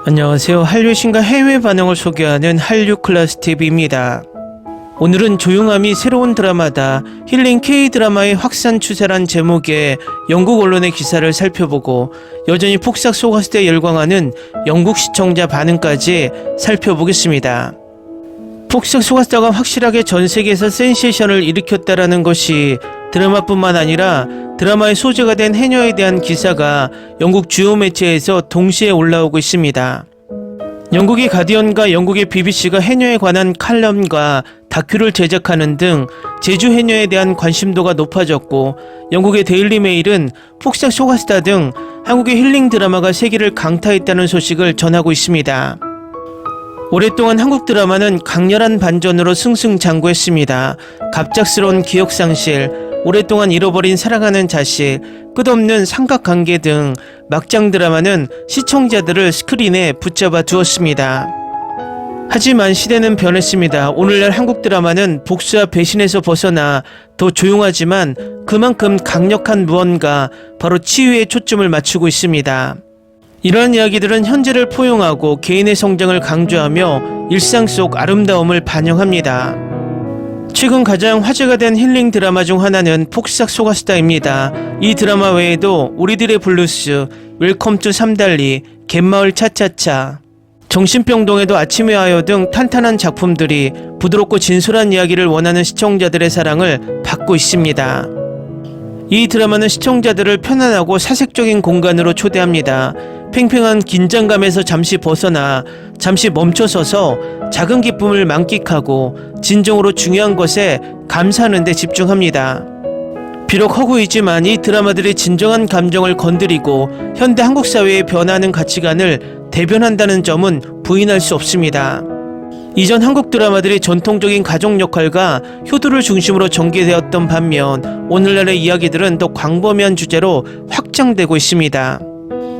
안녕하세요. 한류신과 해외 반응을 소개하는 한류클래스TV입니다. 오늘은 조용함이 새로운 드라마다 힐링 K드라마의 확산 추세란 제목의 영국 언론의 기사를 살펴보고 여전히 폭삭 속았을 열광하는 영국 시청자 반응까지 살펴보겠습니다. 폭삭 속았다가 확실하게 전 세계에서 센세이션을 일으켰다라는 것이 드라마뿐만 아니라 드라마의 소재가 된 해녀에 대한 기사가 영국 주요 매체에서 동시에 올라오고 있습니다. 영국의 가디언과 영국의 BBC가 해녀에 관한 칼럼과 다큐를 제작하는 등 제주 해녀에 대한 관심도가 높아졌고, 영국의 데일리 메일은 폭삭 속았다 등 한국의 힐링 드라마가 세계를 강타했다는 소식을 전하고 있습니다. 오랫동안 한국 드라마는 강렬한 반전으로 승승장구했습니다. 갑작스러운 기억상실, 오랫동안 잃어버린 사랑하는 자식, 끝없는 삼각관계 등 막장 드라마는 시청자들을 스크린에 붙잡아 두었습니다. 하지만 시대는 변했습니다. 오늘날 한국 드라마는 복수와 배신에서 벗어나 더 조용하지만 그만큼 강력한 무언가, 바로 치유에 초점을 맞추고 있습니다. 이러한 이야기들은 현재를 포용하고 개인의 성장을 강조하며 일상 속 아름다움을 반영합니다. 최근 가장 화제가 된 힐링 드라마 중 하나는 폭삭 속았다입니다. 이 드라마 외에도 우리들의 블루스, 웰컴 투 삼달리, 갯마을 차차차, 정신병동에도 아침에 와요 등 탄탄한 작품들이 부드럽고 진솔한 이야기를 원하는 시청자들의 사랑을 받고 있습니다. 이 드라마는 시청자들을 편안하고 사색적인 공간으로 초대합니다. 팽팽한 긴장감에서 잠시 벗어나 잠시 멈춰서서 작은 기쁨을 만끽하고 진정으로 중요한 것에 감사하는 데 집중합니다. 비록 허구이지만 이 드라마들이 진정한 감정을 건드리고 현대 한국 사회의 변화하는 가치관을 대변한다는 점은 부인할 수 없습니다. 이전 한국 드라마들이 전통적인 가족 역할과 효도를 중심으로 전개되었던 반면 오늘날의 이야기들은 더 광범위한 주제로 확장되고 있습니다.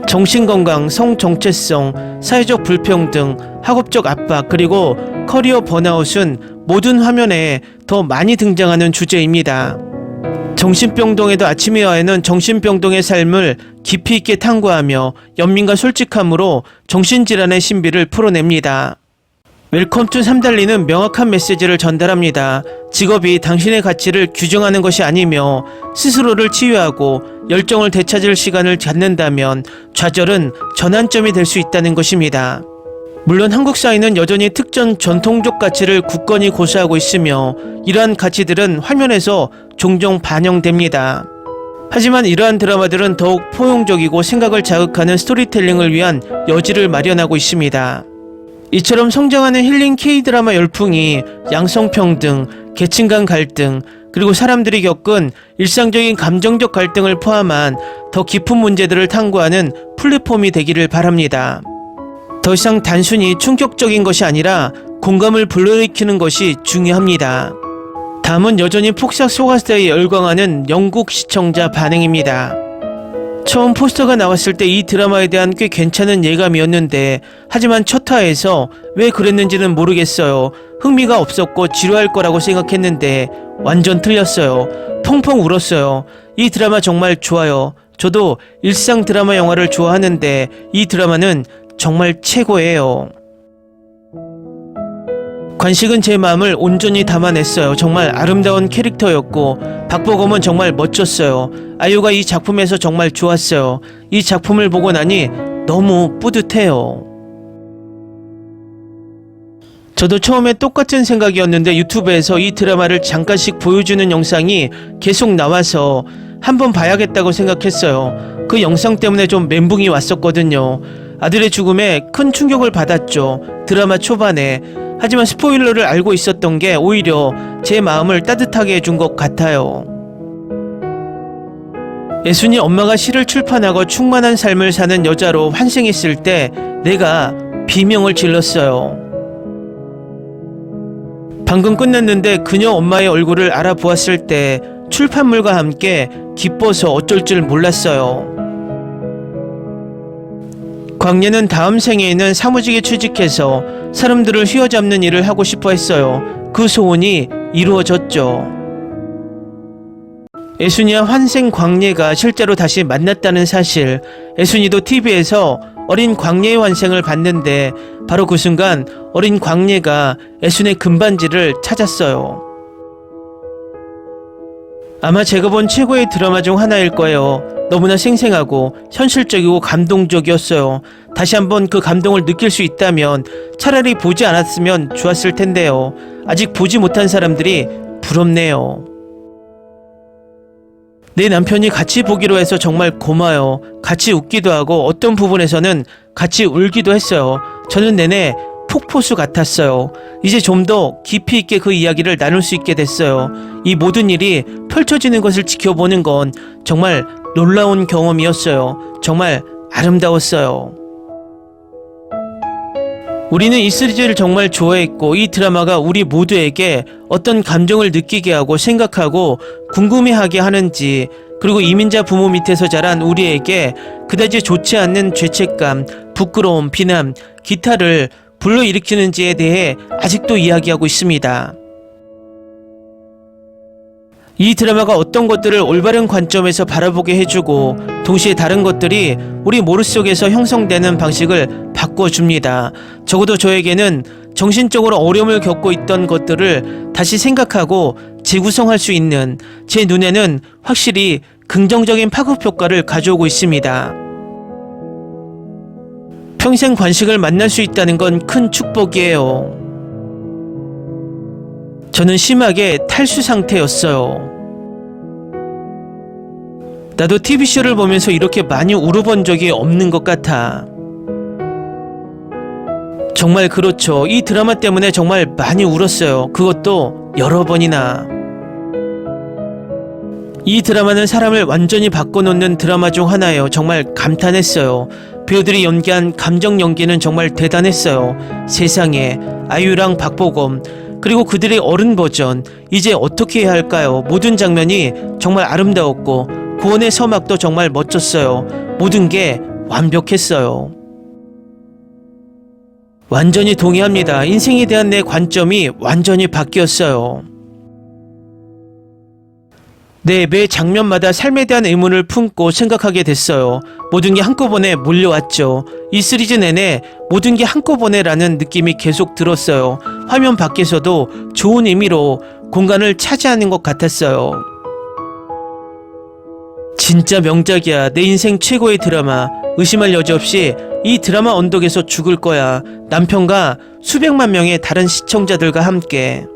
정신건강, 성정체성, 사회적 불평등, 학업적 압박, 그리고 커리어 번아웃은 모든 화면에 더 많이 등장하는 주제입니다. 정신병동에도 아침에 와에는 정신병동의 삶을 깊이 있게 탐구하며 연민과 솔직함으로 정신질환의 신비를 풀어냅니다. 웰컴 투 삼달리는 명확한 메시지를 전달합니다. 직업이 당신의 가치를 규정하는 것이 아니며 스스로를 치유하고 열정을 되찾을 시간을 갖는다면 좌절은 전환점이 될 수 있다는 것입니다. 물론 한국 사회는 여전히 특정 전통적 가치를 굳건히 고수하고 있으며 이러한 가치들은 화면에서 종종 반영됩니다. 하지만 이러한 드라마들은 더욱 포용적이고 생각을 자극하는 스토리텔링을 위한 여지를 마련하고 있습니다. 이처럼 성장하는 힐링 K드라마 열풍이 양성평등, 계층 간 갈등, 그리고 사람들이 겪은 일상적인 감정적 갈등을 포함한 더 깊은 문제들을 탐구하는 플랫폼이 되기를 바랍니다. 더 이상 단순히 충격적인 것이 아니라 공감을 불러일으키는 것이 중요합니다. 다음은 여전히 폭삭 속았다에 열광하는 영국 시청자 반응입니다. 처음 포스터가 나왔을 때 이 드라마에 대한 꽤 괜찮은 예감이었는데, 하지만 첫 화에서 왜 그랬는지는 모르겠어요. 흥미가 없었고 지루할 거라고 생각했는데 완전 틀렸어요. 펑펑 울었어요. 이 드라마 정말 좋아요. 저도 일상 드라마 영화를 좋아하는데 이 드라마는 정말 최고예요. 관식은 제 마음을 온전히 담아냈어요. 정말 아름다운 캐릭터였고 박보검은 정말 멋졌어요. 아유가 이 작품에서 정말 좋았어요. 이 작품을 보고 나니 너무 뿌듯해요. 저도 처음에 똑같은 생각이었는데 유튜브에서 이 드라마를 잠깐씩 보여주는 영상이 계속 나와서 한번 봐야겠다고 생각했어요. 그 영상 때문에 좀 멘붕이 왔었거든요. 아들의 죽음에 큰 충격을 받았죠. 드라마 초반에. 하지만 스포일러를 알고 있었던 게 오히려 제 마음을 따뜻하게 해준 것 같아요. 예순이 엄마가 시를 출판하고 충만한 삶을 사는 여자로 환생했을 때 내가 비명을 질렀어요. 방금 끝났는데 그녀 엄마의 얼굴을 알아보았을 때 출판물과 함께 기뻐서 어쩔 줄 몰랐어요. 광예는 다음 생에는 사무직에 취직해서 사람들을 휘어잡는 일을 하고 싶어 했어요. 그 소원이 이루어졌죠. 애순이와 환생 광예가 실제로 다시 만났다는 사실, 애순이도 TV에서 어린 광예의 환생을 봤는데 바로 그 순간 어린 광예가 애순의 금반지를 찾았어요. 아마 제가 본 최고의 드라마 중 하나일 거예요. 너무나 생생하고 현실적이고 감동적이었어요. 다시 한번 그 감동을 느낄 수 있다면 차라리 보지 않았으면 좋았을 텐데요. 아직 보지 못한 사람들이 부럽네요. 내 남편이 같이 보기로 해서 정말 고마워요. 같이 웃기도 하고 어떤 부분에서는 같이 울기도 했어요. 저는 내내 폭포수 같았어요. 이제 좀 더 깊이 있게 그 이야기를 나눌 수 있게 됐어요. 이 모든 일이 펼쳐지는 것을 지켜보는 건 정말 놀라운 경험이었어요. 정말 아름다웠어요. 우리는 이 시리즈를 정말 좋아했고 이 드라마가 우리 모두에게 어떤 감정을 느끼게 하고 생각하고 궁금해하게 하는지, 그리고 이민자 부모 밑에서 자란 우리에게 그다지 좋지 않는 죄책감, 부끄러움, 비난, 기타를 불러일으키는지에 대해 아직도 이야기하고 있습니다. 이 드라마가 어떤 것들을 올바른 관점에서 바라보게 해주고 동시에 다른 것들이 우리 머릿속에서 형성되는 방식을 바꿔줍니다. 적어도 저에게는 정신적으로 어려움을 겪고 있던 것들을 다시 생각하고 재구성할 수 있는, 제 눈에는 확실히 긍정적인 파급 효과를 가져오고 있습니다. 평생 관식을 만날 수 있다는 건 큰 축복이에요. 저는 심하게 탈수 상태였어요. 나도 TV쇼를 보면서 이렇게 많이 울어본 적이 없는 것 같아. 정말 그렇죠. 이 드라마 때문에 정말 많이 울었어요. 그것도 여러 번이나. 이 드라마는 사람을 완전히 바꿔놓는 드라마 중 하나예요. 정말 감탄했어요. 배우들이 연기한 감정 연기는 정말 대단했어요. 세상에, 아이유랑 박보검, 그리고 그들의 어른 버전, 이제 어떻게 해야 할까요? 모든 장면이 정말 아름다웠고 구원의 서막도 정말 멋졌어요. 모든 게 완벽했어요. 완전히 동의합니다. 인생에 대한 내 관점이 완전히 바뀌었어요. 네, 매 장면마다 삶에 대한 의문을 품고 생각하게 됐어요. 모든 게 한꺼번에 몰려왔죠. 이 시리즈 내내 모든 게 한꺼번에라는 느낌이 계속 들었어요. 화면 밖에서도 좋은 의미로 공간을 차지하는 것 같았어요. 진짜 명작이야. 내 인생 최고의 드라마. 의심할 여지 없이 이 드라마 언덕에서 죽을 거야. 남편과 수백만 명의 다른 시청자들과 함께.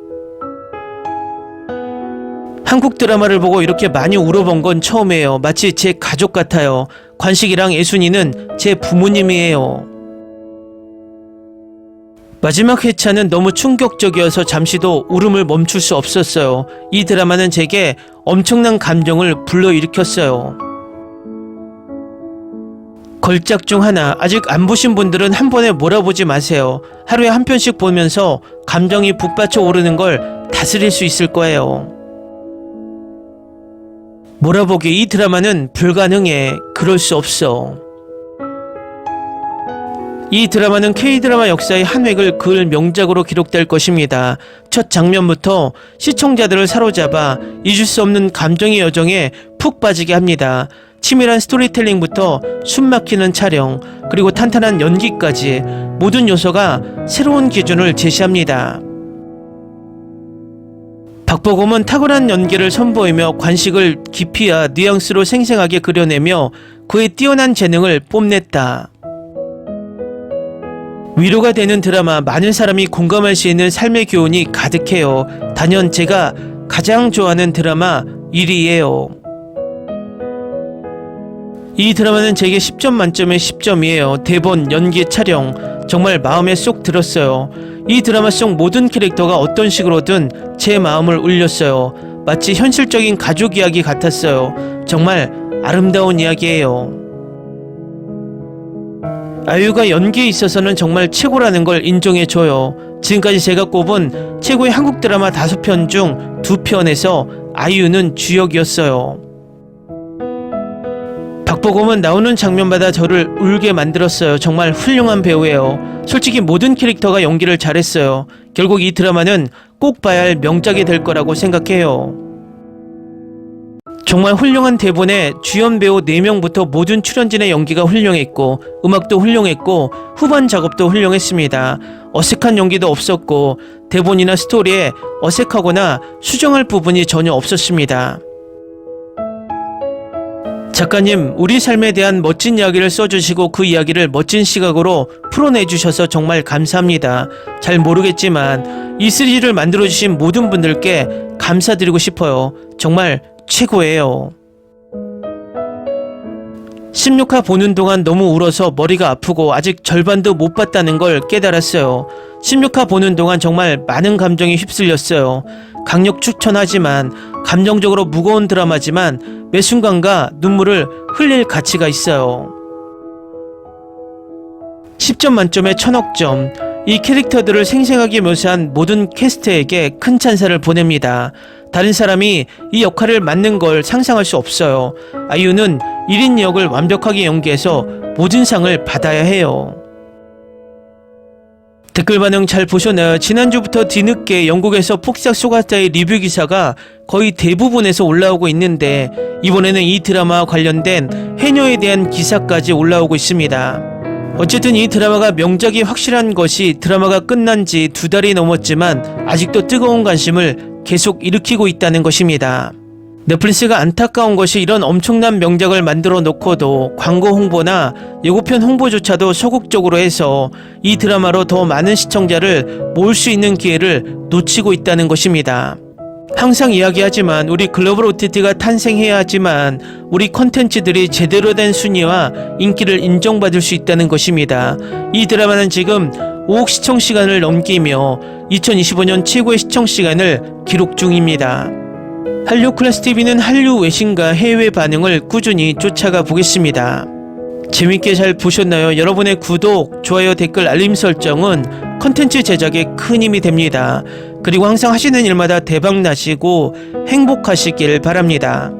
한국 드라마를 보고 이렇게 많이 울어본 건 처음이에요. 마치 제 가족 같아요. 관식이랑 애순이는 제 부모님이에요. 마지막 회차는 너무 충격적이어서 잠시도 울음을 멈출 수 없었어요. 이 드라마는 제게 엄청난 감정을 불러일으켰어요. 걸작 중 하나, 아직 안 보신 분들은 한 번에 몰아보지 마세요. 하루에 한 편씩 보면서 감정이 북받쳐 오르는 걸 다스릴 수 있을 거예요. 몰아보기, 이 드라마는 불가능해. 그럴 수 없어. 이 드라마는 K드라마 역사의 한 획을 그을 명작으로 기록될 것입니다. 첫 장면부터 시청자들을 사로잡아 잊을 수 없는 감정의 여정에 푹 빠지게 합니다. 치밀한 스토리텔링부터 숨막히는 촬영, 그리고 탄탄한 연기까지 모든 요소가 새로운 기준을 제시합니다. 박보검은 탁월한 연기를 선보이며 관식을 깊이와 뉘앙스로 생생하게 그려내며 그의 뛰어난 재능을 뽐냈다. 위로가 되는 드라마, 많은 사람이 공감할 수 있는 삶의 교훈이 가득해요. 단연 제가 가장 좋아하는 드라마 1위예요. 이 드라마는 제게 10점 만점에 10점이에요. 대본, 연기, 촬영 정말 마음에 쏙 들었어요. 이 드라마 속 모든 캐릭터가 어떤 식으로든 제 마음을 울렸어요. 마치 현실적인 가족 이야기 같았어요. 정말 아름다운 이야기예요. 아이유가 연기에 있어서는 정말 최고라는 걸 인정해줘요. 지금까지 제가 꼽은 최고의 한국 드라마 5편 중 2편에서 아이유는 주역이었어요. 박보검은 나오는 장면마다 저를 울게 만들었어요. 정말 훌륭한 배우예요. 솔직히 모든 캐릭터가 연기를 잘했어요. 결국 이 드라마는 꼭 봐야 할 명작이 될 거라고 생각해요. 정말 훌륭한 대본에 주연 배우 4명부터 모든 출연진의 연기가 훌륭했고 음악도 훌륭했고 후반 작업도 훌륭했습니다. 어색한 연기도 없었고 대본이나 스토리에 어색하거나 수정할 부분이 전혀 없었습니다. 작가님, 우리 삶에 대한 멋진 이야기를 써주시고 그 이야기를 멋진 시각으로 풀어내주셔서 정말 감사합니다. 잘 모르겠지만 이 시리즈를 만들어주신 모든 분들께 감사드리고 싶어요. 정말 최고예요. 16화 보는 동안 너무 울어서 머리가 아프고 아직 절반도 못 봤다는 걸 깨달았어요. 16화 보는 동안 정말 많은 감정이 휩쓸렸어요. 강력 추천하지만 감정적으로 무거운 드라마지만 매 순간가 눈물을 흘릴 가치가 있어요. 10점 만점에 1000억점. 이 캐릭터들을 생생하게 묘사한 모든 캐스트에게 큰 찬사를 보냅니다. 다른 사람이 이 역할을 맡는 걸 상상할 수 없어요. 아이유는 1인 역을 완벽하게 연기해서 모든 상을 받아야 해요. 댓글 반응 잘 보셨나요? 지난주부터 뒤늦게 영국에서 폭삭 속았다의 리뷰 기사가 거의 대부분에서 올라오고 있는데 이번에는 이 드라마와 관련된 해녀에 대한 기사까지 올라오고 있습니다. 어쨌든 이 드라마가 명작이 확실한 것이 드라마가 끝난 지 2달이 넘었지만 아직도 뜨거운 관심을 계속 일으키고 있다는 것입니다. 넷플릭스가 안타까운 것이 이런 엄청난 명작을 만들어 놓고도 광고 홍보나 예고편 홍보조차도 소극적으로 해서 이 드라마로 더 많은 시청자를 모을 수 있는 기회를 놓치고 있다는 것입니다. 항상 이야기하지만 우리 글로벌 OTT가 탄생해야 하지만 우리 콘텐츠들이 제대로 된 순위와 인기를 인정받을 수 있다는 것입니다. 이 드라마는 지금 5억 시청 시간을 넘기며 2025년 최고의 시청 시간을 기록 중입니다. 한류 클래스 TV는 한류 외신과 해외 반응을 꾸준히 쫓아가 보겠습니다. 재밌게 잘 보셨나요? 여러분의 구독, 좋아요, 댓글, 알림 설정은 컨텐츠 제작에 큰 힘이 됩니다. 그리고 항상 하시는 일마다 대박 나시고 행복하시길 바랍니다.